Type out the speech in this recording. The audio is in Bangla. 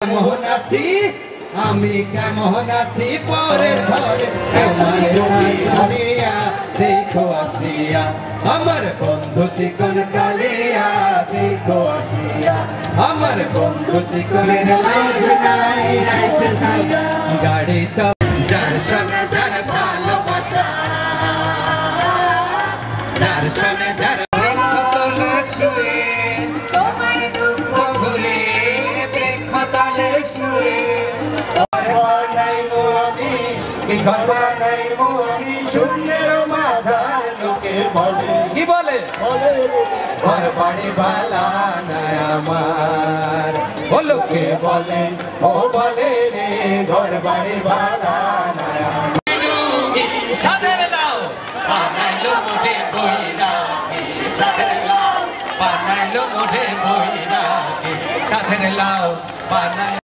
কেমন আছি আমি কেমন আছি পরে ধরে আমার জমি সরিয়া দেখো আসিয়া আমার বন্ধু চিকন কালিয়া দেখো আসিয়া আমার বন্ধু চিকনের লাজ নাই রাইতে সাজা গাড়ি চল যার সঙ্গে যার ভালোবাসা যার সঙ্গে যার বৃক্ষতলে শুয়ে তোমার দুঃখ ভুলে বৃক্ষতলে শুয়ে সুন্দর মাঝার লোকে বলে কি বলে ঘর বাড়ি ভালা নাই আমার ও লোকে বলে ও বলে রে ঘর বাড়ি ভালা নাই সাদের লাও বানাইলো মোটে বইরা সাদের লাও বানাইলো মোটে বইরা সাদের লাও বানাই